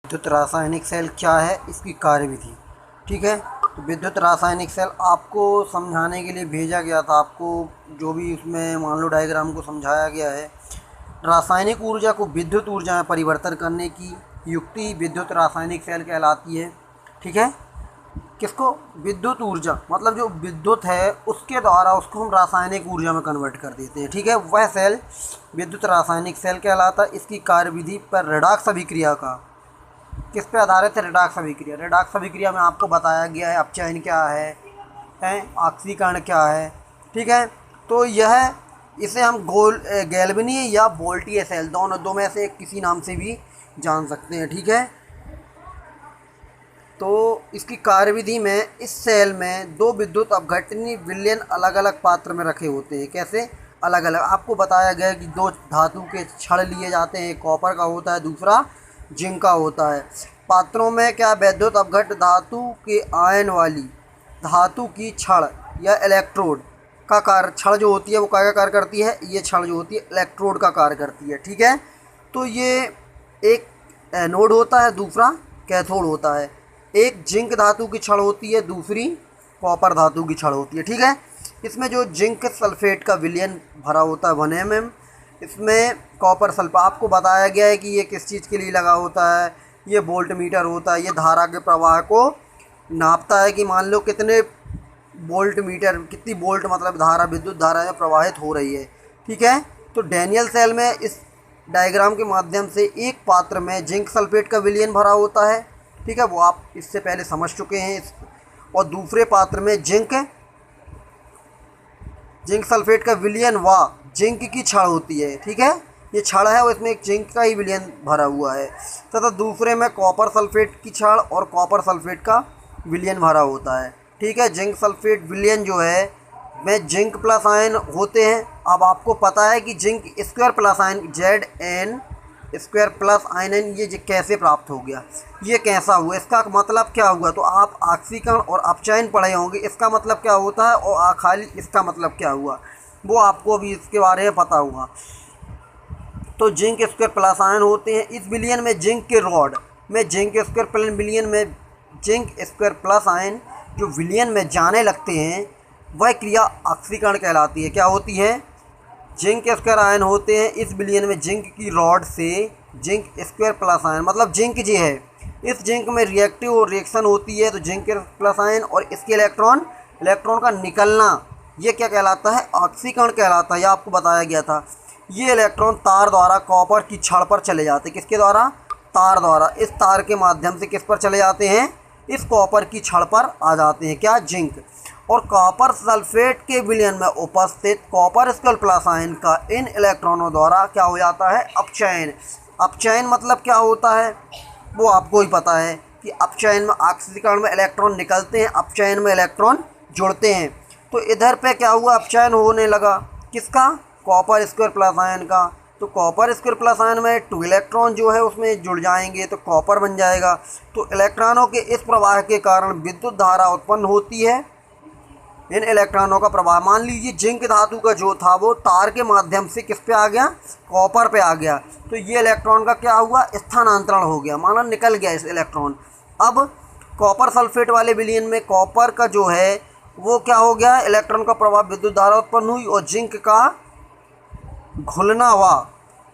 विद्युत रासायनिक सेल क्या है, इसकी कार्यविधि। ठीक है, तो विद्युत रासायनिक सेल आपको समझाने के लिए भेजा गया था। आपको जो भी उसमें मान लो डायग्राम को समझाया गया है, रासायनिक ऊर्जा को विद्युत ऊर्जा में परिवर्तन करने की युक्ति विद्युत रासायनिक सेल कहलाती है। ठीक है, किसको? विद्युत ऊर्जा, मतलब जो विद्युत है उसके द्वारा उसको हम रासायनिक ऊर्जा में कन्वर्ट कर देते हैं। ठीक है, वह सेल विद्युत रासायनिक सेल कहलाता है। इसकी कार्यविधि पर रेडॉक्स अभिक्रिया का, किस पे आधारित है? रेडॉक्स अभिक्रिया। रेडॉक्स अभिक्रिया में आपको बताया गया है अपचयन क्या है ऑक्सीकरण क्या है। ठीक है, तो यह इसे हम गैल्वेनीय या वोल्टीय सेल दो में से किसी नाम से भी जान सकते हैं। ठीक है, तो इसकी कार्यविधि में इस सेल में दो विद्युत अपघटनी विलयन अलग अलग पात्र में रखे होते हैं। कैसे? अलग अलग। आपको बताया गया है कि दो धातु के छड़ लिए जाते हैं, एक कॉपर का होता है, दूसरा जिंक का होता है। पात्रों में क्या विद्युत अपघट धातु के आयन वाली धातु की छड़ या इलेक्ट्रोड का कार्य, छड़ जो होती है वो क्या कार्य करती है? ये छड़ जो होती है इलेक्ट्रोड का कार्य करती है। ठीक है, तो ये एक एनोड होता है, दूसरा कैथोड होता है। एक जिंक धातु की छड़ होती है, दूसरी कॉपर धातु की छड़ होती है। ठीक है, इसमें जो जिंक सल्फेट का विलयन भरा होता है 1 mm, इसमें कॉपर सल्फेट आपको बताया गया है कि ये किस चीज़ के लिए लगा होता है। ये वोल्ट मीटर होता है, ये धारा के प्रवाह को नापता है कि मान लो कितने वोल्ट मीटर, कितनी वोल्ट मतलब धारा, विद्युत धारा में प्रवाहित हो रही है। ठीक है, तो डैनियल सेल में इस डायग्राम के माध्यम से एक पात्र में जिंक सल्फेट का विलयन भरा होता है। ठीक है, वो आप इससे पहले समझ चुके हैं। और दूसरे पात्र में जिंक सल्फेट का विलयन व जिंक की छड़ होती है। ठीक है, ये छड़ है और इसमें एक जिंक का ही विलयन भरा हुआ है। तथा दूसरे में कॉपर सल्फेट की छड़ और कॉपर सल्फेट का विलयन भरा होता है। ठीक है, जिंक सल्फेट विलयन जो है में जिंक प्लस आयन होते हैं। अब आपको पता है कि zinc square plus ion Zn square plus ion, ये कैसे प्राप्त हो गया, ये कैसा हुआ, इसका मतलब क्या हुआ? तो आप ऑक्सीकरण और अपचयन पढ़े होंगे, इसका मतलब क्या होता है और खाली इसका मतलब क्या हुआ वो आपको अभी इसके बारे में पता हुआ। तो जिंक स्क्वायर प्लस आयन होते हैं इस विलयन में। जिंक के रॉड में जिंक स्क्वायर प्लस विलयन में जिंक स्क्वायर प्लस आयन जो विलयन में जाने लगते हैं वह क्रिया ऑक्सीकरण कहलाती है। क्या होती है? जिंक स्क्वायर आयन होते हैं इस विलयन में। जिंक की रॉड से जिंक स्क्वायर प्लस आयन, मतलब जिंक जो है, इस जिंक में रिएक्टिव रिएक्शन होती है, तो जिंक प्लस आयन और इसके इलेक्ट्रॉन का निकलना, ये क्या कहलाता है? ऑक्सीकरण कहलाता है। यह आपको बताया गया था। ये इलेक्ट्रॉन तार द्वारा कॉपर की छड़ पर चले जाते हैं। किसके द्वारा? तार द्वारा। इस तार के माध्यम से किस पर चले जाते हैं? इस कॉपर की छड़ पर आ जाते हैं। क्या? जिंक। और कॉपर सल्फेट के विलयन में उपस्थित कॉपर स्क्वायर प्लस आयन का इन इलेक्ट्रॉनों द्वारा क्या हो जाता है? अपचयन। अपचयन मतलब क्या होता है वो आपको ही पता है कि अपचयन में ऑक्सीकरण में इलेक्ट्रॉन निकलते हैं, अपचयन में इलेक्ट्रॉन जुड़ते हैं। तो इधर पे क्या हुआ? अपचयन होने लगा। किसका? कॉपर स्क्वायर प्लस आयन का। तो कॉपर स्क्वायर प्लस आयन में 2 इलेक्ट्रॉन जो है उसमें जुड़ जाएंगे तो कॉपर बन जाएगा। तो इलेक्ट्रॉनों के इस प्रवाह के कारण विद्युत धारा उत्पन्न होती है। इन इलेक्ट्रॉनों का प्रवाह, मान लीजिए जिंक धातु का जो था वो तार के माध्यम से किस पे आ गया? कॉपर पे आ गया। तो ये इलेक्ट्रॉन का क्या हुआ? स्थानांतरण हो गया, माना निकल गया इस इलेक्ट्रॉन। अब कॉपर सल्फेट वाले विलयन में कॉपर का जो है वो क्या हो गया? इलेक्ट्रॉन का प्रवाह, विद्युत धारा उत्पन्न हुई और जिंक का घुलना हुआ,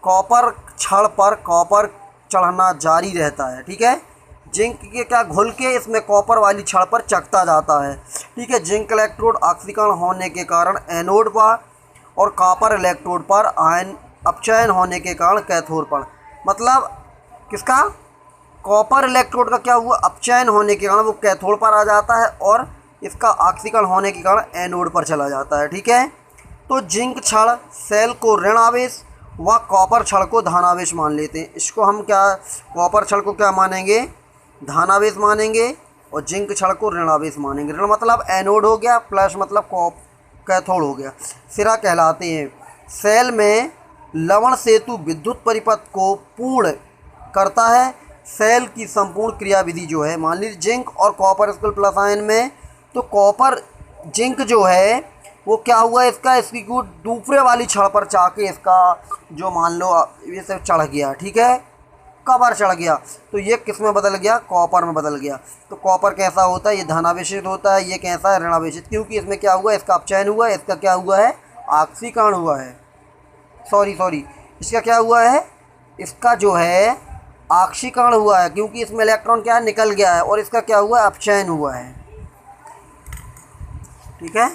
कॉपर छड़ पर कॉपर चढ़ना जारी रहता है। ठीक है, जिंक के क्या घुल के इसमें कॉपर वाली छड़ पर चढ़ता जाता है। ठीक है, जिंक इलेक्ट्रोड ऑक्सीकरण होने के कारण एनोड पर और कॉपर इलेक्ट्रोड पर आयन अपचयन होने के कारण कैथोड पर, मतलब किसका? कॉपर इलेक्ट्रोड का क्या हुआ? अपचयन होने के कारण वो कैथोड पर आ जाता है और इसका ऑक्सीकरण होने के कारण एनोड पर चला जाता है। ठीक है, तो जिंक छड़ सेल को ऋण आवेश व कॉपर छड़ को धनावेश मान लेते हैं। इसको हम क्या, कॉपर छड़ को क्या मानेंगे? धनावेश मानेंगे और जिंक छड़ को ऋणावेश मानेंगे। ऋण मतलब एनोड हो गया, प्लस मतलब कैथोड हो गया। सिरा कहलाते हैं। सेल में लवण सेतु विद्युत परिपथ को पूर्ण करता है। सेल की संपूर्ण क्रियाविधि जो है, मान लीजिए जिंक और कॉपर स्क्वायर प्लस आयन में, तो कॉपर जिंक जो है वो क्या हुआ? इसकी दूसरे वाली छड़ पर जाके इसका जो मान लो ये सब चढ़ गया। ठीक है, कबर चढ़ गया तो ये किस में बदल गया, कॉपर में बदल गया। तो कॉपर कैसा होता है, ये धनावेशित होता है, ये कैसा है, ऋणावेशित, क्योंकि इसमें क्या हुआ, इसका अपचयन हुआ है, इसका क्या हुआ है, ऑक्सीकरण हुआ है। सॉरी इसका क्या हुआ है, इसका जो है ऑक्सीकरण हुआ है, क्योंकि इसमें इलेक्ट्रॉन क्या है, निकल गया है, और इसका क्या हुआ है, अपचयन हुआ है। ठीक है।